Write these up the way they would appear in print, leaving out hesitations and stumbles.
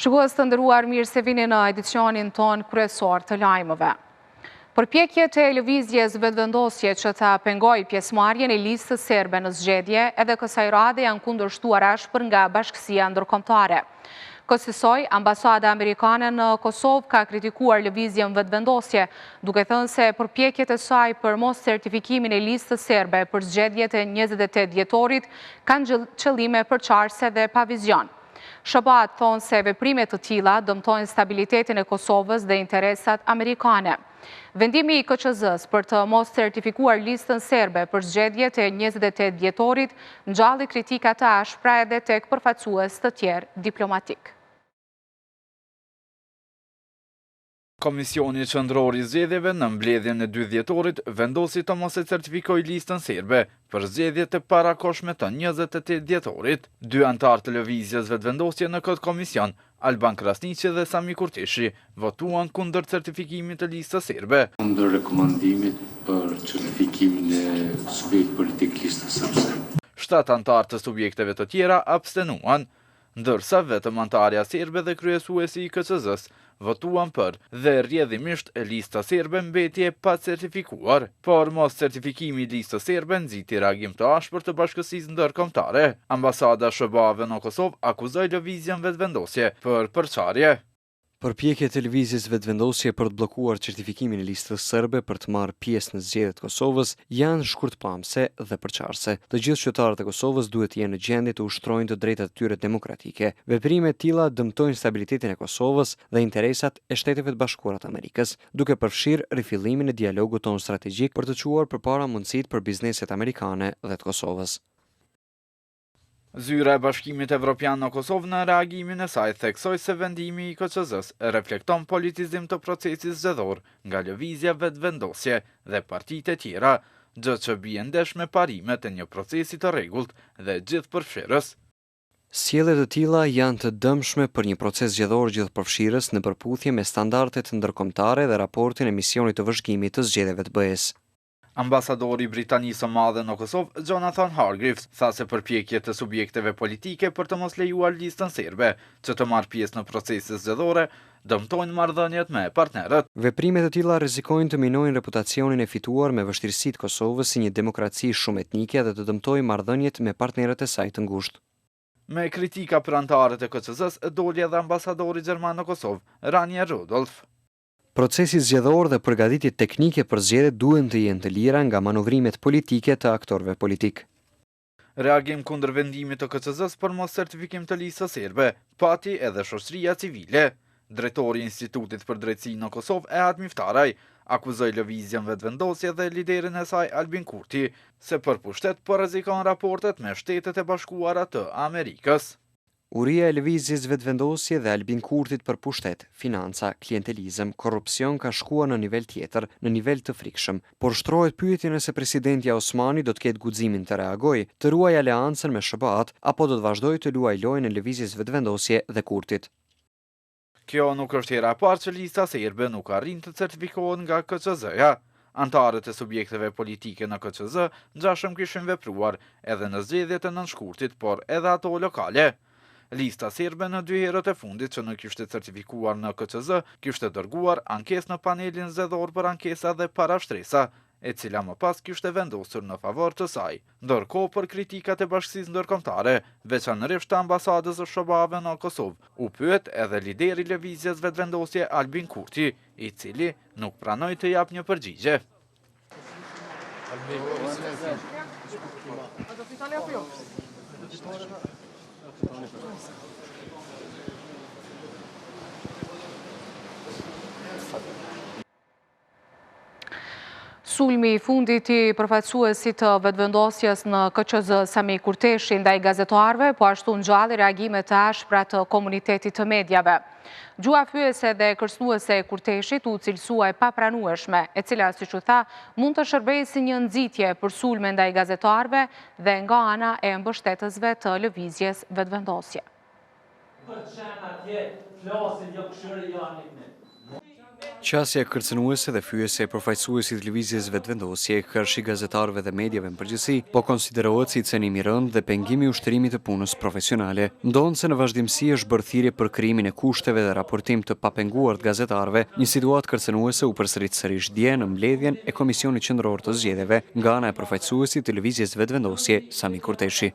Shikues të nderuar, mirë se vini në edicionin ton kryesor të lajmëve. Përpjekjet e lëvizjes vetëvendosje që ta pengoj pjesëmarrjen e listës serbe në zgjedhje edhe kësaj rade janë kundërshtuar ashpër nga Bashkësia Ndërkombëtare. Kësaj, ambasada amerikane në Kosovë ka kritikuar lëvizjen vetëvendosje, duke thënë se përpjekjet e saj për mos certifikimin e listës serbe për zgjedhjet e 28 dhjetorit kanë qëllime përçarëse dhe pa vizion. SHBA thonë se veprimet të tilla dëmtojnë stabilitetin e Kosovës dhe interesat amerikane. Vendimi i KQZ-s për të mos certifikuar listën serbe për zgjedhjet e 28 dhjetorit ngjalli kritika të ashpra edhe tek përfaqësues të tjerë diplomatik. Komisioni Qendror i Zgjedhjeve në mbledhjen e 2 dhjetorit vendosi të mos e certifikojë listën serbe për zgjedhjet e parakohshme të 28 dhjetorit. 2 antarë të lëvizjes vetëvendosje në këtë komision, Alban Krasniqi dhe Sami Kurtishi, votuan kundër certifikimit të listës serbe. Kundër rekomandimit për certifikimin e subjekt politik listës serbe. 7 antarë të subjekteve të tjera abstenuan, ndërsa vetëm antarja serbe dhe kryesuesi i KQZ-s votuan për dhe rrjedhimisht lista serbe mbeti e pa certifikuar, por mos certifikimi i listës serbe nxiti reagim të ashpër të Bashkësisë Ndërkombëtare. Ambasada SHBA-ve në Kosovë akuzoi lëvizjen vetëvendosje për përçarje. Përpjekjet e lëvizjes vetëvendosje për të bllokuar certifikimin e listës serbe për të marrë pjesë në zgjedhjet e Kosovës janë shkurtpamëse dhe përçarëse. Të gjithë qytetarët e Kosovës duhet të jenë në gjendje të ushtrojnë të drejtat e tyre demokratike. Veprime të tilla dëmtojnë stabilitetin e Kosovës dhe interesat e Shteteve të Bashkuara të Amerikës, duke përfshirë rifillimin e dialogut tonë strategjik për të çuar përpara mundësitë për bizneset amerikane dhe të Kosovës. Zyra e Bashkimit Evropian në Kosovë në reagimin e saj theksoi se vendimi i KQZ-s reflekton politizim të procesit zgjedhor nga lëvizja vetëvendosje dhe partitë e tjera, gjë që bie ndesh me parimet e një procesi të rregullt dhe gjithëpërfshirës. Sjelljet të tilla janë të dëmshme për një proces zgjedhor gjithëpërfshirës në përputhje me standardet ndërkombëtare dhe raportin e misionit të vëzhgimit të zgjedhjeve të BE-s. Ambasadori i Britanisë së Madhe në Kosovë, Jonathan Hargreaves, tha se përpjekjet të subjekteve politike për të mos lejuar listën serbe që të marrë pjesë në procese zgjedhore dëmtojnë marrëdhëniet me partnerët. Veprimet të tilla rrezikojnë të minojnë reputacionin e fituar me vështirësitë Kosovës si një demokraci shumë etnike dhe të dëmtojnë marrëdhëniet me partnerët e saj të ngushtë. Me kritika për antarët e KQZ-s doli edhe ambasadori gjerman në Kosovë, Rania Rudolf. Procesi zgjedhor dhe përgatitjet teknike për zgjedhjet duhen të jenë të lira nga manovrimet politike të aktorëve politik. Reagim kundër vendimit të KQZ-s për mos certifikim të listës serbe pati edhe shoqëria civile. Drejtori i Institutit për Drejtësi në Kosovë, Ehad Miftaraj, akuzoi lëvizjen vetëvendosje dhe liderin e saj Albin Kurti se për pushtet po rrezikon raportet me Shtetet e Bashkuara të Amerikës. Uria e lëvizjes vetëvendosje dhe Albin Kurtit për pushtet, financa, klientelizëm, korrupsion ka shkuar në nivel tjetër, në nivel të frikshëm, por shtrohet pyetja nëse presidenti Osmani do të ketë guximin të reagojë, të ruajë aleancën me SHBA-t apo do të vazhdojë të luajë lojën e lëvizjes vetëvendosje dhe Kurtit. Kjo nuk është hera e parë që lista serbe nuk arrin të certifikohet nga KQZ-ja. Antarët e subjekteve politike në KQZ ngjashëm kishin vepruar edhe në zgjedhjet e nënshkurtit, por edhe ato lokale. Lista serbe në 2 herët e fundit që nuk ishte certifikuar në KQZ, kishte dërguar ankesë në panelin zgjedhor për ankesa dhe parashtresa, e cila më pas kishte vendosur në favor të saj. Ndërkohë për kritikat e Bashkisë Ndërkombëtare, veçanërisht të ambasadës së SHBA-ve në Kosovë, u pyet edhe lideri i lëvizjes vetëvendosje Albin Kurti, i cili nuk pranoi të jap një përgjigje. Sulmi i fundit i përfaqësuesit të vetëvendosjes në KQZ Sami Kurteshi ndaj gazetarëve, po ashtu ngjalli reagime të ashpra të komunitetit të mediave. Gjua fyese dhe kërcënuese e Kurteshit u cilësua e papranueshme, e cila, siç u tha, mund të shërbejë si një nxitje për sulme ndaj gazetarëve dhe nga ana e mbështetësve të lëvizjes vetëvendosje. Qasja kërcënuese dhe fyese e përfaqësuesit lëvizjes vetëvendosje, kërshi gazetarëve dhe mediave në përgjithësi, po konsiderohet si cënim i rënd dhe pengimi i ushtrimit të punës profesionale. Ndonë se në vazhdimsi është bërë thirrje për krijimin e kushteve dhe raportim të papenguar të gazetarëve, një situatë kërcënuese u përsërit sërish dje në mbledhjen e Komisionit Qendror të Zgjedhjeve nga ana e përfaqësuesit të lëvizjes vetëvendosje, Sami Kurteshi.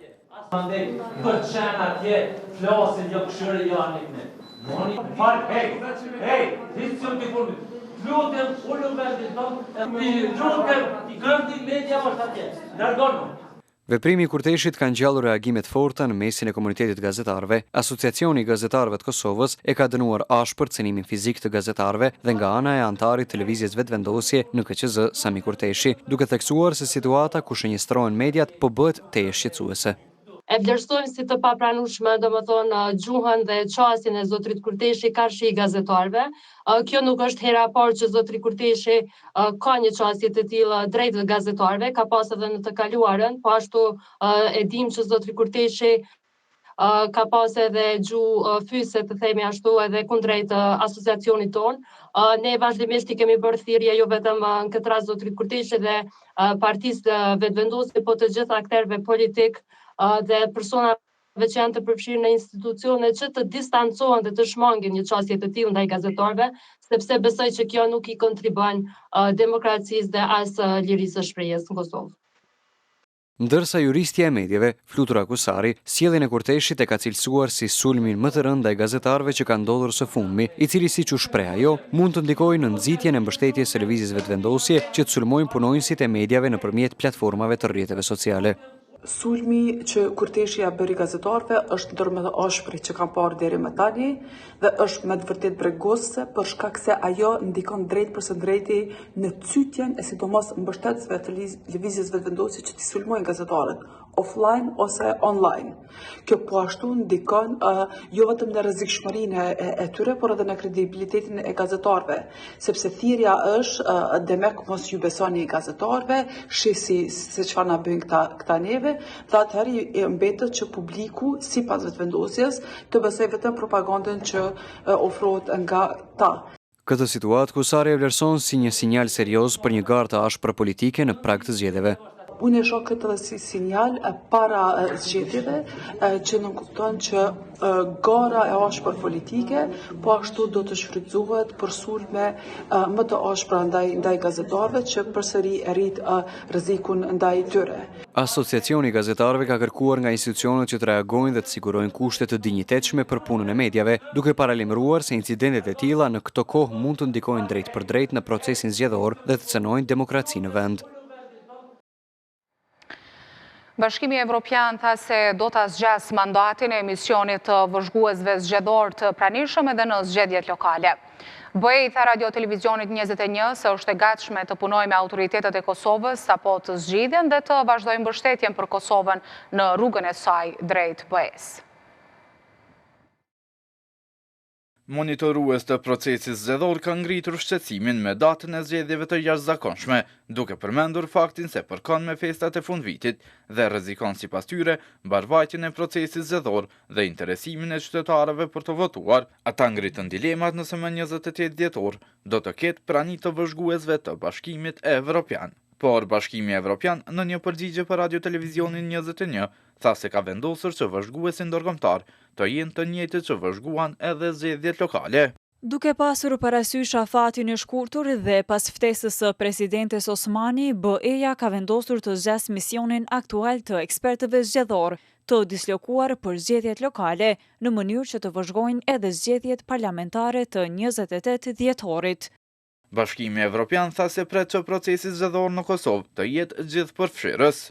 Veprimi i Kurteshit ka ngjallur reagime të forta në mesin e komunitetit gazetarëve. Asociacioni i gazetarëve të Kosovës e ka dënuar ashpër cënimin fizik të gazetarëve dhe nga ana e antarit të lëvizjes vetëvendosje në KQZ Sami Kurteshi, duke theksuar se situata ku shënjestrohen mediat po bëhet teje shqetësuese. E vlerësojmë si të papranueshme, domethënë gjuhën dhe qasjen e zotrit Kurteshi karshi i gazetarëve. Kjo nuk është hera e parë që zotri Kurteshi ka një qasje të tillë drejt gazetarëve, ka pas edhe në të kaluarën, po ashtu e dim që zotri Kurteshi ka pas edhe gjuhë fyse të themi ashtu edhe kundrejt asociacionit ton. Ne vazhdimisht i kemi bërë thirrje jo vetëm në këtë rast zotrit Kurteshi dhe partisë vetëvendosje, po të gjithë aktorëve politik dhe personave që janë të përfshirë në institucione që të distancohen dhe të shmangin një qasje të tillë ndaj gazetarëve, sepse besoj që kjo nuk i kontribon demokracisë dhe as lirisë së shprehjes në Kosovë. Ndërsa juristja e mediave, Flutura Kusari, sjelljen e Kurteshit e ka cilësuar si sulmin më të rënd ndaj gazetarëve që ka ndodhur së fundmi, i cili siç u shpreh ajo, mund të ndikojë në nxitjen e mbështetjes së lëvizjes vetëvendosje që të sulmojnë punonjësit e mediave nëpërmjet platformave të rrjeteve sociale. Sulmi që Kurteshi ja bëri gazetarëve është ndër më të ashprit që kam parë deri më tani dhe është me të vërtet breguese për shkak se ajo ndikon drejt për së drejti në cytjen e sidomos mbështetësve të lëvizjes vetëvendosje që t'i sulmojnë gazetarët offline ose online. Kjo po ashtu ndikon jo vetëm në rrezikshmërinë e tyre, por edhe në kredibilitetin e gazetarëve, sepse thirrja është demek mos ju besoni gazetarëve, shihni se çfarë na bëjnë këta neve, dhe atëherë mbetet që publiku sipas vetëvendosjes të besojë vetëm propagandën që ofrohet nga ta. Këtë situatë Kusari e vlerëson si një sinjal serioz për një garë të ashpër politike në prag të zgjedhjeve. Unë e shoh këtë si sinjal para zgjedhjeve që nënkupton që gara e ashpër politike, po ashtu do të shfrytëzohet për sulme më të ashpra ndaj gazetarëve që përsëri e rrit rrezikun ndaj tyre. Asociacioni i gazetarëve ka kërkuar nga institucionet që të reagojnë dhe të sigurojnë kushte të dinjitetshme për punën e mediave, duke paralajmëruar se incidentet e tilla në këtë kohë mund të ndikojnë drejt për drejt në procesin zgjedhor dhe të cënojnë demokracinë në vend. Bashkimi Evropian tha se do ta zgjas mandatin e misionit të vëzhguesve zgjedhor të pranishëm edhe në zgjedhjet lokale. BE tha Radio Televizionit 21 se është e gatshme të punojë me autoritetet e Kosovës apo të zgjidhen dhe të vazhdojë mbështetjen për Kosovën në rrugën e saj drejt BE-s. Monitorues të procesit zgjedhor ka ngritur shqetësimin me datën e zgjedhjeve të jashtëzakonshme, duke përmendur faktin se përkon me festat e fundvitit dhe rrezikon sipas tyre mbarvajtjen e procesit zgjedhor dhe interesimin e qytetarëve për të votuar. Ata ngritën dilemat nëse më 28 dhjetor do të ketë prani të vëzhguesve të Bashkimit Evropian. Por Bashkimi Evropian në një përgjigje për Radio Televizionin 21 tha se ka vendosur që vëzhguesin ndërkombëtar të jenë të njëjtët që vëzhguan edhe zgjedhjet lokale. Duke pasur parasysh afatin e shkurtur dhe pas ftesës së presidentes Osmani, BE-ja ka vendosur të zgjas misionin aktual të ekspertëve zgjedhor, të dislokuar për zgjedhjet lokale në mënyrë që të vëzhgojnë edhe zgjedhjet parlamentare të 28 dhjetorit. Bashkimi Evropian tha se pret që procesi zgjedhor në Kosovë të jetë gjithëpërfshirës.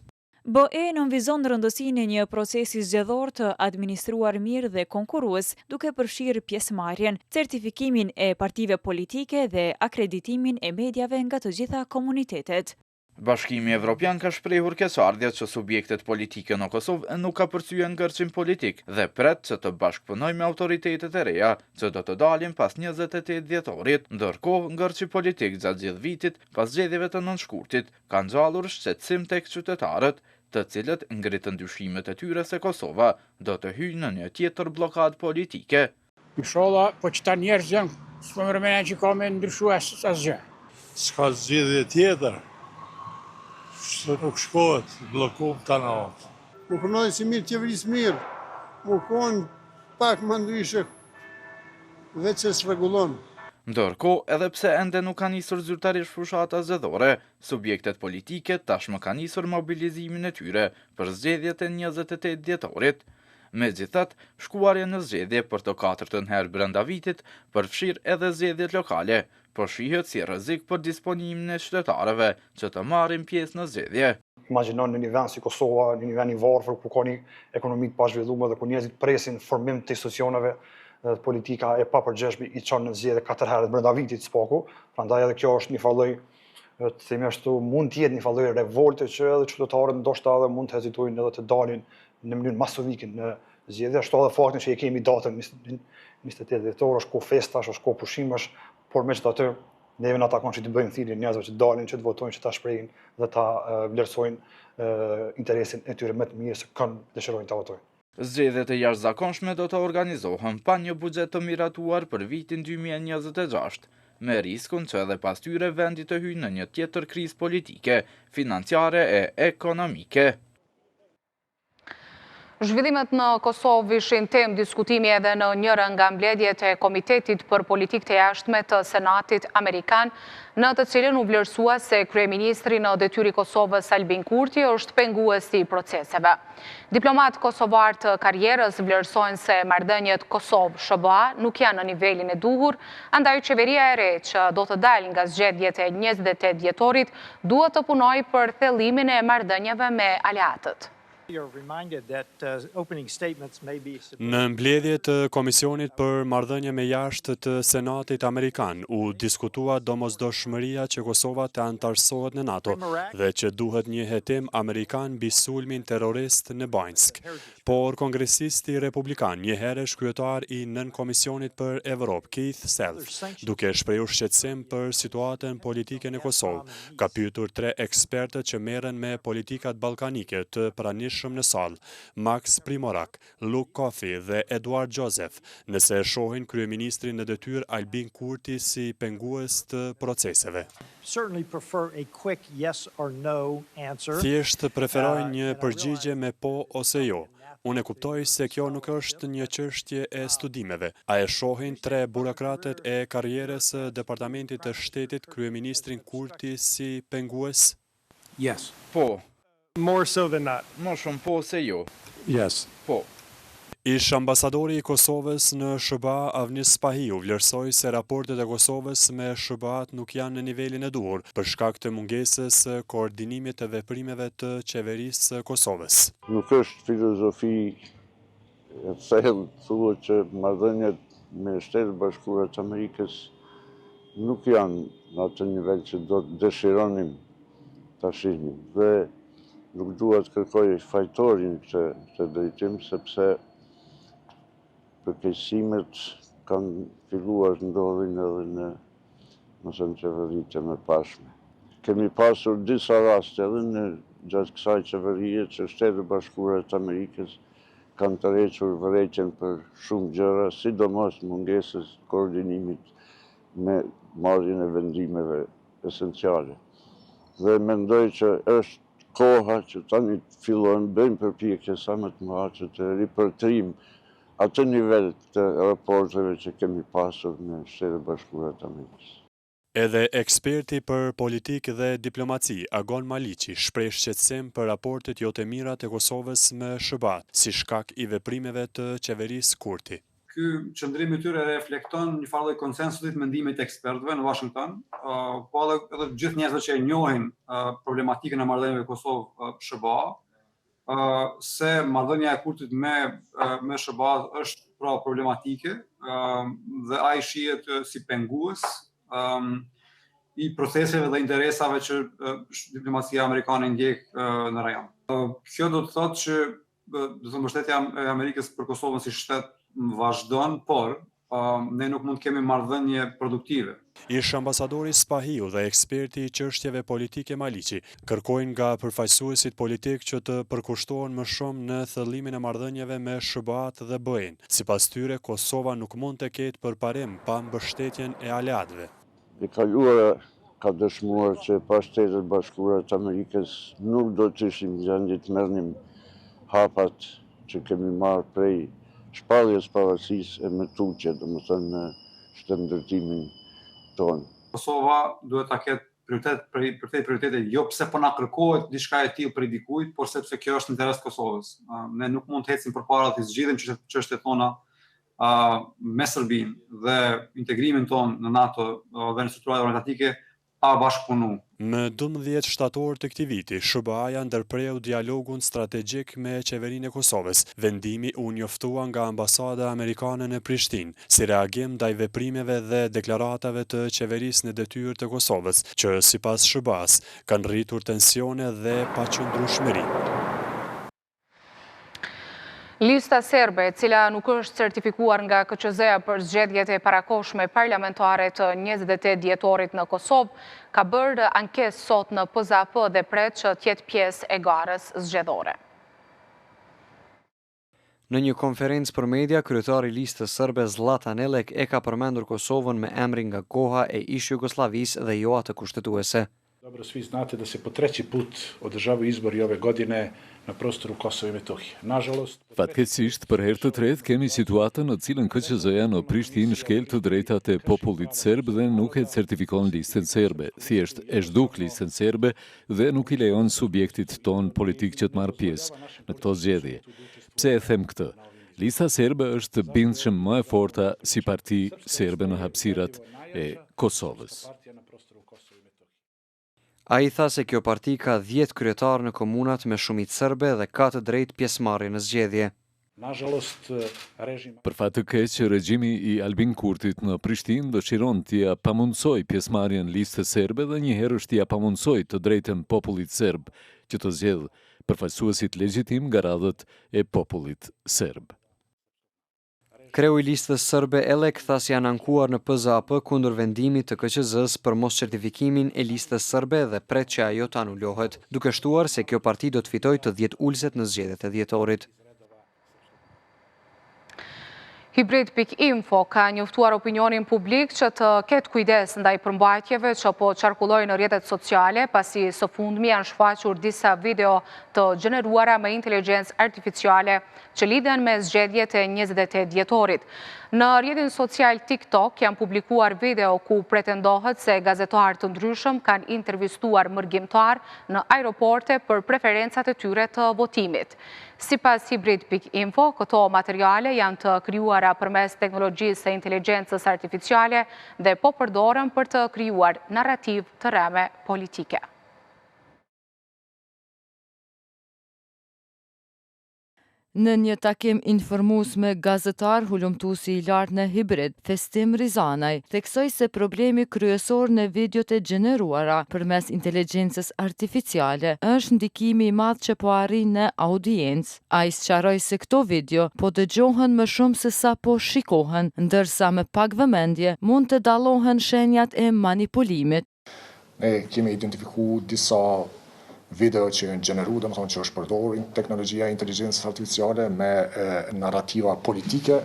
BE nënvizon rëndësinë e një procesi zgjedhor të administruar mirë dhe konkurrues, duke përfshirë pjesëmarrjen, certifikimin e partive politike dhe akreditimin e mediave nga të gjitha komunitetet. Bashkimi Evropian ka shprehur keqardhje që subjektet politike në Kosovë nuk ka përcyer ngërçim politik dhe pret që të bashkëpunojë me autoritetet e reja që do të dalin pas 28 dhjetorit. Ndërkohë, ngërçi politik gjatë gjithë vitit pas zgjedhjeve të nënshkurtit ka ngjallur shqetësim tek qytetarët, të cilët ngritën dyshimet e tyre se Kosova do të hyjë në një tjetër bllokadë politike. Inshallah, po që ta njerëz janë S'po më rëmena që ka me ndryshu asgjë. S'ka zgjidhje tjetër. Se nuk shkohet, blokum kanalët. Më punoj si mirë qeverisë mirë, më konë pak më ndryshe, veç se s'rregullon. Ndërkohë, edhe pse ende nuk ka nisur zyrtarisht fushata zgjedhore, subjektet politike tashmë kanë nisur mobilizimin e tyre për zgjedhjet e 28 dhjetorit. Megjithatë, shkuarja në zgjedhje për të katërtën herë brenda vitit përfshir edhe zgjedhjet lokale, por shihet si rrezik për disponimin e qytetarëve që të marrin pjesë në zgjedhje. Imagjinon në një vend si Kosova, në një vend i varfër ku ka një ekonomi të pazhvilluar dhe ku njerëzit presin formim të institucioneve, politika e papërgjeshme i çon në zgjedhje 4 herë brenda vitit s'paku, prandaj edhe kjo është një falloj të themi ashtu mund të jetë një falloj revolte që edhe qytetarët ndoshta edhe mund të hezitojnë edhe të dalin në mënyrë masovike në zgjedhje, ashtu edhe faktin që e kemi datën 28 dhjetor, është kohë festash, është kohë pushimesh, por megjithatë neve na takon që të bëjmë thirrje njerëzve që dalin, që të votojnë, që ta shprehin dhe ta vlerësojnë interesin e tyre më të mirë se kënd dëshirojnë ta votojnë. Zgjedhjet e jashtëzakonshme do të organizohen pa një buxhet të miratuar për vitin 2026, me riskun që edhe pas tyre vendi të hyjë në një tjetër krizë politike, financiare e ekonomike. Zhvillimet në Kosovë ishin temë diskutimi edhe në njërën nga mbledhjet e Komitetit për Politikë të Jashtme të Senatit Amerikan, në të cilën u vlerësua se kryeministri në detyri Kosovës Albin Kurti është penguesi i proceseve. Diplomat kosovar të karrierës vlerësojnë se marrëdhëniet Kosovë-SBA nuk janë në nivelin e duhur, andaj qeveria e re që do të dalë nga zgjedhjet e 28 dhjetorit duhet të punojë për thellimin e marrëdhënieve me aleatët. Në mbledhje të Komisionit për Marrëdhënie me Jashtë të Senatit Amerikan u diskutua domosdoshmëria që Kosova të antarësohet në NATO dhe që duhet një hetim amerikan mbi sulmin terrorist në Banjsk. Por kongresisti republikan, një herësh kryetar i nën Komisionit për Evropë, Keith Self, duke shprehur shqetësim për situatën politike në Kosovë, ka pyetur 3 ekspertët që merren me politikat ballkanike të pranishëm në salë, Max Primorak, Luke Coffey dhe Eduard Joseph, nëse shohin kryeministrin në detyrë Albin Kurti si pengues të proceseve. Thjesht preferoj një përgjigje me po ose jo. Unë e kuptoj se kjo nuk është një çështje e studimeve. A e shohin 3 burokratet e karrierës së Departamentit të Shtetit kryeministrin Kurti si pengues? Yes. Po. More so than not. Më shumë po se jo. Yes. Po. Ish ambasadori i Kosovës në SBA Avnis Spahiu vlerësoi se raportet e Kosovës me SBA-t nuk janë në nivelin e duhur për shkak të mungesës së koordinimit të veprimeve të qeverisë së Kosovës. Nuk është filozofi e thellë thuhet që marrëdhëniet me Shtetet Bashkuara të Amerikës nuk janë në atë nivel që do të dëshironim ta shihnim dhe nuk duhet kërkoj fajtorin këtë drejtim sepse përkeqësimet kanë filluar të ndodhin edhe në qeveritë e mëparshme. Kemi pasur disa raste edhe në gjatë kësaj qeverie që Shtetet Bashkuara të Amerikës kanë tërhequr vërejtjen për shumë gjëra, sidomos mungesës koordinimit me marrjen e vendimeve esenciale. Dhe mendoj që është koha që tani fillojmë bëjmë përpjekje sa më të mëdha që të ripërtrim atë nivel të raporteve që kemi pasur me Shtetet Bashkuara të Amerikës. Edhe eksperti për politikë dhe diplomaci, Agon Maliqi, shpreh shqetësim për raportet jo të mira të Kosovës me SBA, si shkak i veprimeve të qeverisë Kurti. Ky qëndrim i tyre reflekton një farë konsensusit mendimit të ekspertëve në Washington, po edhe gjithë njerëzve që e njohin problematikën e marrëdhënieve Kosovë-SBA, se marrëdhënia e Kurtit me SBA është pra problematike dhe ai shihet si pengues i proceseve dhe interesave që diplomacia amerikane ndjek në rajon. Kjo do të thotë që mbështetja e Amerikës për Kosovën si shtet vazhdon, por ne nuk mund të kemi marrëdhënie produktive. Ish ambasadori Spahiu dhe eksperti i çështjeve politike Maliqi kërkojnë nga përfaqësuesit politik që të përkushtohen më shumë në thëllimin e marrëdhënieve me SBA-t dhe BE-n. Sipas tyre, Kosova nuk mund të ketë përparim pa mbështetjen e aleatëve. E kaluara ka dëshmuar që pa Shtetet Bashkuara të Amerikës nuk do të ishim gjendje të merrnim hapat që kemi marrë prej shpalljes pavarësisë e me tutje, domethënë në shtëndërtimin tonë. Kosova duhet ta ketë prioritete, jo pse po na kërkohet diçka e tillë prej dikujt, por sepse kjo është interes të Kosovës. Ne nuk mund të ecim përpara të zgjidhim çështjet tona me Serbinë dhe integrimin ton në NATO dhe në strukturat organizatike pa bashkëpunu. Në 12 shtator të këtij viti, SBA-ja ndërpreu dialogun strategjik me qeverinë e Kosovës. Vendimi u njoftua nga ambasada amerikane në Prishtinë si reagim ndaj veprimeve dhe deklaratave të qeverisë në detyrë të Kosovës, që sipas SBA-s kanë rritur tensione dhe paqëndrueshmëri. Lista serbe, e cila nuk është certifikuar nga KQZ-ja për zgjedhjet e parakohshme parlamentare të 28 dhjetorit në Kosovë, ka bërë ankesë sot në PZAP dhe pret që t'jetë pjesë e garës zgjedhore. Në një konferencë për media, kryetari i listës serbe Zlatan Elek e ka përmendur Kosovën me emrin nga koha e ish Jugosllavisë dhe jo atë kushtetuese. Dobro, svi znate da se po treći put održavaju izbori ove godine na prostoru Kosova i Metohije. Nažalost, fatkeqësisht për herë të tretë kemi situatën në cilën KQZ-ja në Prishtinë shkel të drejtat e popullit serb dhe nuk e certifikon listën serbe. Thjesht e zhduk listën serbe dhe nuk i lejon subjektit ton politik që të marrë pjesë në këto zgjedhje. Pse e them këtë? Lista serbe është bindshëm më e forta si parti serbe në hapësirat e Kosovës. A i tha se kjo parti ka 10 kryetarë në komunat me shumicë serbe dhe ka të drejtë pjesëmarrje në zgjedhje. Për fat të keq, regjimi i Albin Kurtit në Prishtinë dëshiron t'ia pamundsoj pjesëmarrjen listës serbe dhe njëherë t'ia pamundsoj të drejtën popullit serb që të zgjedhë përfaqësuesit legjitim nga radhët e popullit serb. Kreu i listës serbe Elek tha se janë ankuar në PZAP kundër vendimit të KQZ-s për mos certifikimin e listës serbe dhe pret që ajo të anulohet, duke shtuar se kjo parti do të fitojë të 10 ulëzet në zgjedhjet e dhjetorit. Hybrid.info ka njoftuar opinionin publik që të ketë kujdes ndaj përmbajtjeve që po qarkullojnë në rrjetet sociale, pasi së fundmi janë shfaqur disa video të gjeneruara me inteligjencë artificiale që lidhen me zgjedhjet e 28 dhjetorit. Në rrjetin social TikTok janë publikuar video ku pretendohet se gazetarë të ndryshëm kanë intervistuar mërgjimtar në aeroporte për preferencat e tyre të votimit. Sipas Hybrid.info, këto materiale janë të krijuara përmes teknologjisë së inteligjencës artificiale dhe po përdoren për të krijuar narrativ të rreme politike. Në një takim informues me gazetar, hulumtuesi i lartë në Hibrid, Festim Rizanaj, theksoi se problemi kryesor në videot e gjeneruara përmes inteligjencës artificiale është ndikimi i madh që po arrin në audiencë. Ai sqaroi se këto video po dëgjohen më shumë se sa po shikohen, ndërsa me pak vëmendje mund të dallohen shenjat e manipulimit. Ne kemi identifikuar disa video që janë gjeneruar, domethënë që është përdorur teknologjia e inteligjencës artificiale me narrativa politike,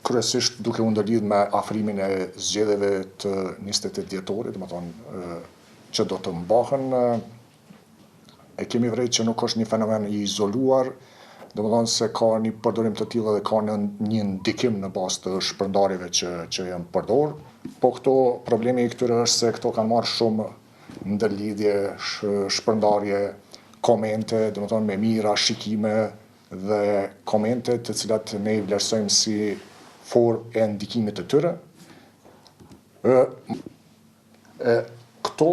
kryesisht duke u ndërlidhur me afrimin e zgjedhjeve të 28 dhjetorit, domethënë që do të mbahen. E kemi vërejtë që nuk është një fenomen i izoluar, domethënë se ka një përdorim të tillë dhe ka një ndikim në bazë të shpërndarjeve që janë përdorur. Po këto problemi i këtyre është se këto kanë marrë shumë ndërlidhje, shpërndarje, komente, domethënë me mira, shikime dhe komente të cilat ne i vlerësojmë si formë e ndikimit të tyre. Këto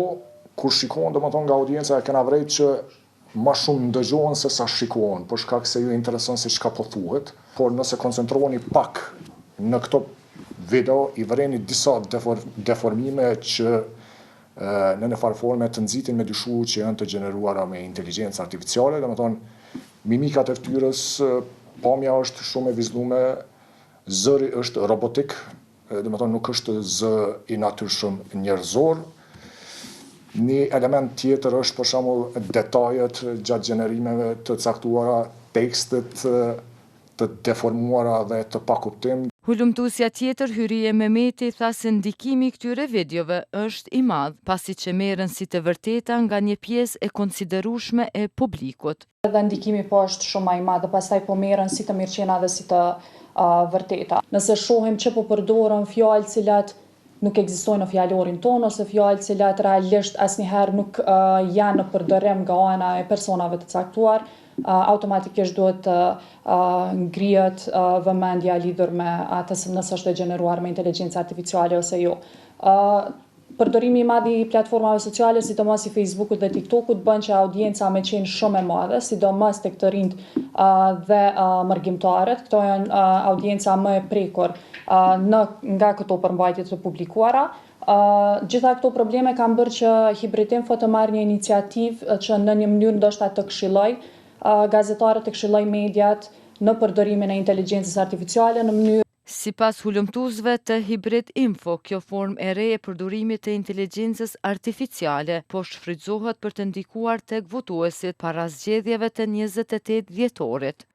kur shikohen domethënë nga audienca e kena vërejtë që më shumë ndëgjohen se sa shikohen, për shkak se ju intereson se çka po thuhet, por nëse koncentroheni pak në këto video i vëreni disa deformime që në një farë forme të nxitin me dyshu që janë të gjeneruara me inteligjencë artificiale, domethënë mimikat e fytyrës, pamja është shumë e vizhluar, zëri është robotik, nuk është zë i natyrshëm njerëzor. Një element tjetër është për shembull detajet gjatë gjenerimeve të caktuara, tekstet të deformuara dhe të pakuptim. Hulumtusja tjetër Hyrie Mehmeti tha se ndikimi i këtyre videove është i madh, pasi që merren si të vërteta nga një pjesë e konsiderueshme e publikut. Edhe ndikimi po është shumë më i madh, pastaj po merren si të mirëqenia dhe si të vërteta. Nëse shohim që po përdoren fjalë cilat nuk ekzistojnë në fjalorin tonë, ose fjalë cilat realisht asnjëherë nuk janë në përdorim nga ana e personave të caktuar, automatikisht duhet të ngrihet vëmendja lidhur me atë nëse është e gjeneruar me inteligjencë artificiale ose jo. Përdorimi i madh i platformave sociale, sidomos i Facebookut dhe TikTokut, bën që audienca me qenë shumë e madhe, sidomos tek të rinjt dhe mërgjimtarët. Këto janë audienca më e prekur nga këto përmbajtje të publikuara. Gjitha këto probleme kanë bërë që Hibridinfo të marrë një iniciativë që në një mënyrë ndoshta të këshilloj gazetarët, të këshilloj mediat në përdorimin e inteligjencës artificiale në mënyrë. Sipas hulumtuesve të Hibridinfo, kjo formë e re e përdorimit të inteligjencës artificiale po shfrytëzohet për të ndikuar tek votuesit para zgjedhjeve të 28 dhjetorit.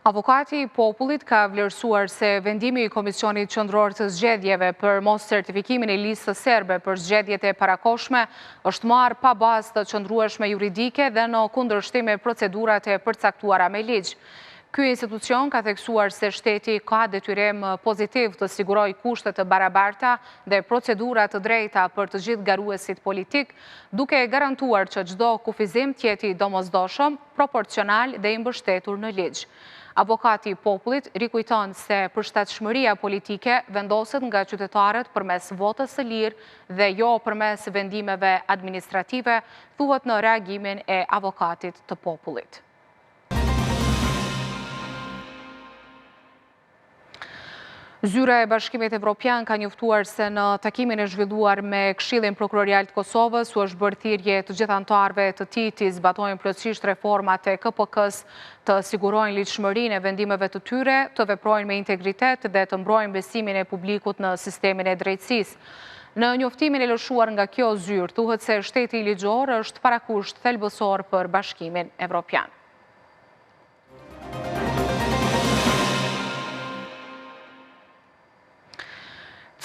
Avokati i popullit ka vlerësuar se vendimi i Komisionit Qendror të Zgjedhjeve për mos certifikimin e listës serbe për zgjedhjet e parakohshme është marrë pa bazë të qëndrueshme juridike dhe në kundërshtim me procedurat e përcaktuara me ligj. Ky institucion ka theksuar se shteti ka detyrim pozitiv të siguroj kushte të barabarta dhe procedura të drejta për të gjithë garuesit politik, duke garantuar që çdo kufizim të jetë i domosdoshëm, proporcional dhe i mbështetur në ligj. Avokati i popullit rikujton se përshtatshmëria politike vendoset nga qytetarët përmes votës së lirë dhe jo përmes vendimeve administrative, thuhet në reagimin e avokatit të popullit. Zyra e Bashkimit Evropian ka njoftuar se në takimin e zhvilluar me Këshillin Prokurorial të Kosovës u është bërë thirrje të gjithë anëtarëve të tij të zbatojnë plotësisht reformat e KPK-s, të sigurojnë ligjshmërinë e vendimeve të tyre, të veprojnë me integritet dhe të mbrojnë besimin e publikut në sistemin e drejtësisë. Në njoftimin e lëshuar nga kjo zyrë, thuhet se shteti ligjor është parakusht thelbësor për Bashkimin Evropian.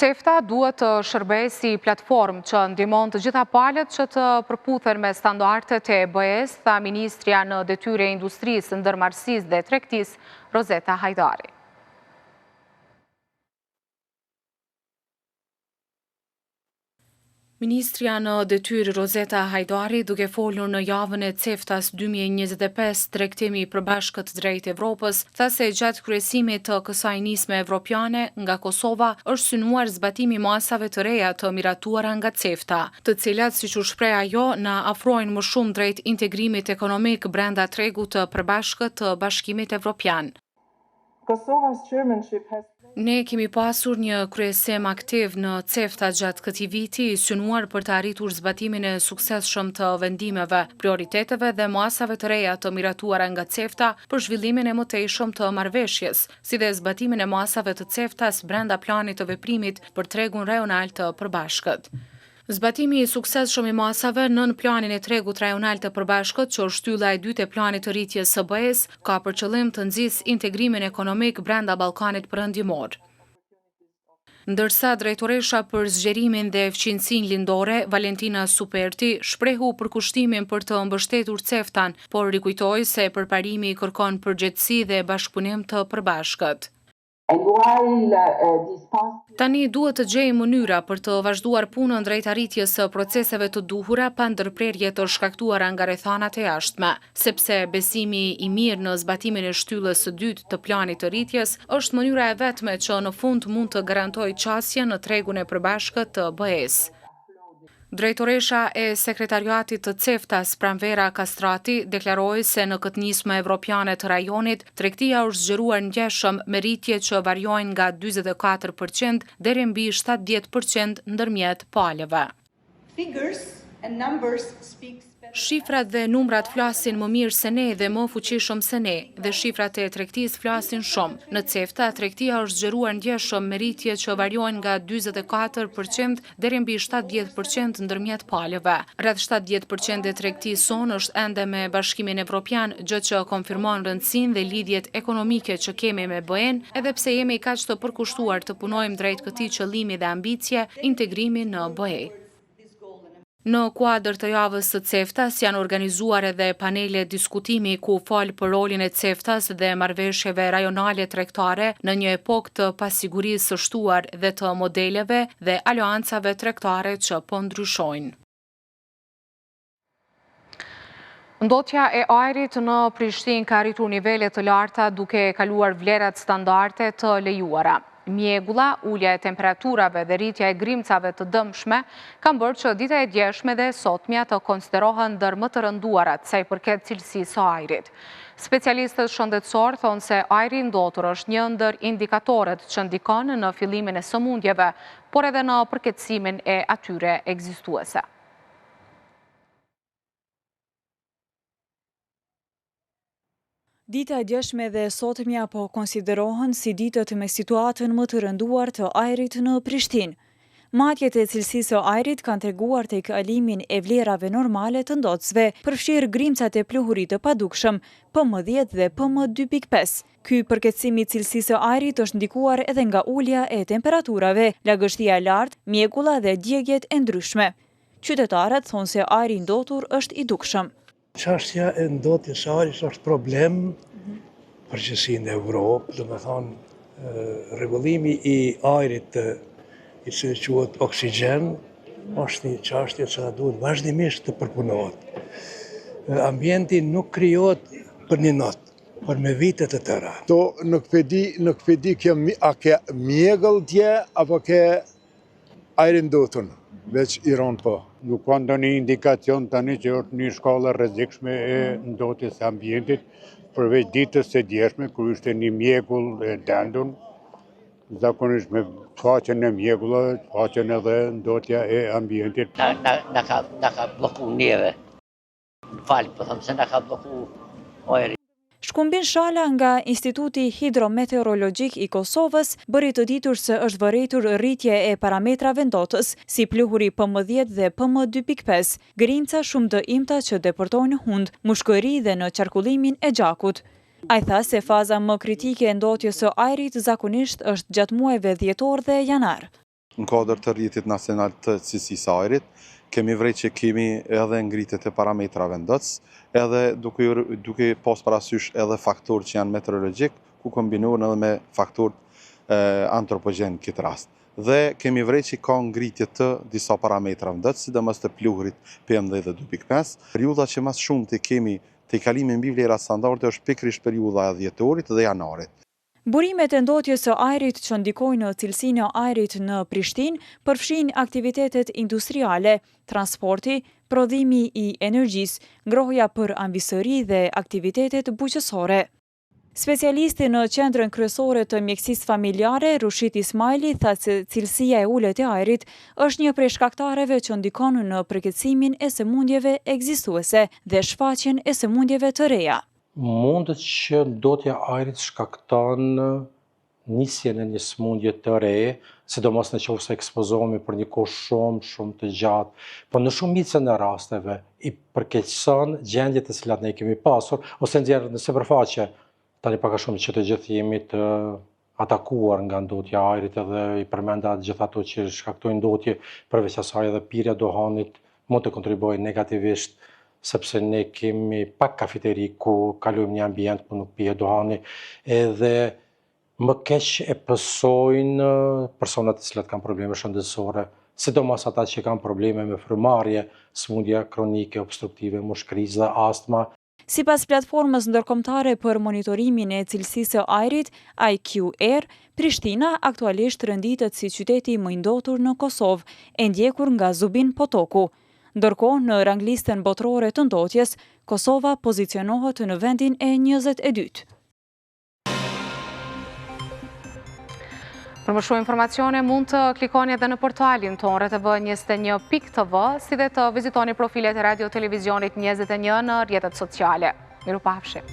CEFTA duhet të shërbejë si platformë që ndihmon të gjitha palët që të përputhen me standardet e BE-s, tha Ministrja në Detyrë e Industrisë, Ndërmarrësisë dhe Tregtisë, Rozeta Hajdari. Ministrja në Detyrë Rozeta Hajdari, duke folur në javën e CEFTA-s 2025 tregtimi i përbashkët drejt Evropës, tha se gjatë kryesimit të kësaj nisme evropiane nga Kosova është synuar zbatimi masave të reja të miratuara nga CEFTA, të cilat, siç u shpreh ajo, na afrojnë më shumë drejt integrimit ekonomik brenda tregut të përbashkët të Bashkimit Evropian. Ne kemi pasur një kryesim aktiv në CEFTA gjatë këtij viti, i synuar për të arritur zbatimin e suksesshëm të vendimeve, prioriteteve dhe masave të reja të miratuara nga CEFTA për zhvillimin e mëtejshëm të marrëveshjes, si dhe zbatimin e masave të CEFTA-s brenda planit të veprimit për tregun rajonal të përbashkët. Zbatimi i suksesshëm i masave nën planin e tregut rajonal të përbashkët, që është shtylla e dytë e planit të rritjes së BE-s, ka për qëllim të nxjisë integrimin ekonomik brenda Ballkanit Perëndimor. Ndërsa drejtoresha për zgjerimin dhe fqinjësinë lindore, Valentina Superti, shprehu përkushtimin për të mbështetur CEFTA-n, por rikujtoi se përparimi kërkon përgjegjësi dhe bashkëpunim të përbashkët. Tani duhet të gjejmë mënyra për të vazhduar punën drejt arritjes së proceseve të duhura pa ndërprerje të shkaktuara nga rrethanat e jashtme, sepse besimi i mirë në zbatimin e shtyllës së dytë të planit të rritjes është mënyra e vetme që në fund mund të garantojë qasje në tregun e përbashkët të BE-s. Drejtoresha e sekretariatit të CEFTA-s, Pranvera Kastrati, deklaroi se në këtë nismë evropiane të rajonit, tregtia është zgjeruar ngjeshëm me rritje që variojnë nga 44% deri mbi 70% ndërmjet palëve. Shifrat dhe numrat flasin më mirë se ne dhe më fuqishëm se ne, dhe shifrat e tregtisë flasin shumë. Në Cefta, tregtia është zgjeruar ndjeshëm me rritje që variojnë nga 44% deri mbi 70% ndërmjet palëve. Rreth 70% e tregtisë sonë është ende me Bashkimin Evropian, gjë që konfirmon rëndësinë dhe lidhjet ekonomike që kemi me BE-n, edhe pse jemi kaq të përkushtuar të punojmë drejt këtij qëllimi dhe ambicie, integrimi në BE. Në kuadër të javës së Ceftas janë organizuar edhe panele diskutimi ku fol për rolin e Ceftas dhe marrëveshjeve rajonale tregtare në një epokë të pasigurisë së shtuar dhe të modeleve dhe aleancave tregtare që po ndryshojnë. Ndotja e ajrit në Prishtinë ka arritur nivele të larta duke kaluar vlerat standarde të lejuara. Mjegulla, ulja e temperaturave dhe rritja e grimcave të dëmshme kanë bërë që dita e djeshme dhe sotmja të konsiderohen ndër më të rënduarat sa i përket cilësisë së ajrit. Specialistët shëndetësor thonë se ajri ndotur është një ndër indikatorët që ndikon në fillimin e sëmundjeve, por edhe në përkeqësimin e atyre ekzistuese. Dita e djeshme dhe sotmja po konsiderohen si ditët me situatën më të rënduar të ajrit në Prishtinë. Matjet e cilësisë së ajrit kanë treguar tek kalimin e vlerave normale të ndotsve, përfshirë grimcat e pluhurit të padukshëm, PM10 dhe PM2.5. Ky përkeqësim i cilësisë së ajrit është ndikuar edhe nga ulja e temperaturave, lagështia e lartë, mjegulla dhe djegjet e ndryshme. Qytetarët thonë se ajri ndotur është i dukshëm. Çështja e ndotjes së ajrit është problem përgjithësi në Evropë, do të thonë rregullimi i ajrit i cili quhet oksigjen është një çështje që duhet vazhdimisht të përpunohet. Ambienti nuk krijohet për një natë, por me vite të tëra. Nuk e di a ke mjegull dje apo ke ajrin ndotur, veç Iran po. Nuk ka ndonjë indikacion tani që është një shkallë rrezikshme e ndotjes së ambientit, përveç ditës së djeshme, kur ishte një mjegull e dendur, zakonisht me faqen e mjegullave, faqen edhe ndotja e ambientit. Na ka blloku neve. Falë, po them se na ka blloku ajri. Shkumbin Shala nga Instituti Hidrometeorologjik i Kosovës bëri të ditur se është vërejtur rritje e parametrave ndotës, si pluhuri PM10 dhe PM2.5, grimca shumë të imta që deportojnë hund, mushkëri dhe në qarkullimin e gjakut. Ai tha se faza më kritike e ndotjes së ajrit zakonisht është gjatë muajve dhjetor dhe janar. Në kuadër të rrjetit nacional të cilësisë së ajrit, kemi vrejt që kemi edhe ngritjet e parametrave ndotës, edhe duke pas parasysh edhe faktorë që janë meteorologjik, ku kombinohen edhe me faktorë antropogjen në këtë rast. Dhe kemi vrejt që ka ngritje të disa parametrave ndotës, sidomos të pluhurit PM10 dhe 2.5. Periudha që mas shumë të kemi të kalimi mbi vlera standarde është pikërisht periudha e dhjetorit dhe janarit. Burimet e ndotjes së ajrit që ndikojnë në cilësinë e ajrit në Prishtinë përfshin aktivitetet industriale, transporti, prodhimi i energjisë, ngrohja për anvisëri dhe aktivitetet bujqësore. Specialisti në qendrën kryesore të mjekësisë familjare, Rushit Ismaili, tha se cilësia e ulët e ajrit është një prej shkaktareve që ndikon në përkeqësimin e sëmundjeve ekzistuese dhe shfaqjen e sëmundjeve të reja. Mundet që ndotja e ajrit shkakton nisjen e një sëmundje të re, sidomos në qoftë se ekspozohemi për një kohë shumë të gjatë, por në shumicën e rasteve i përkeqëson gjendjet të cilat ne kemi pasur ose nxjerr në sipërfaqe. Tani pak a shumë që të gjithë jemi të atakuar nga ndotja e ajrit edhe i përmenda gjithë ato që shkaktojnë ndotje, përveç asaj edhe pirja e duhanit mund të kontribuojë negativisht, sepse ne kemi pak kafeteri ku kalojmë një ambient ku nuk pihet duhani, edhe më keq e pësojnë personat të cilat kanë probleme shëndetësore, sidomos ata që kanë probleme me frymarrje, sëmundje kronike, obstruktive, mushkërizë dhe astma. Sipas platformës ndërkombëtare për monitorimin e cilësisë së ajrit, IQ-Air, Prishtina aktualisht rënditet si qyteti më i ndotur në Kosovë, e ndjekur nga Zubin Potoku. Ndërkohë, në ranglistën botërore të ndotjes, Kosova pozicionohet në vendin e 22. Për më shumë informacione mund të klikoni edhe në portalin tonë rtv21.tv, si dhe të vizitoni profilet e radio televizionit 21 në rrjetet sociale. Miru pafshi!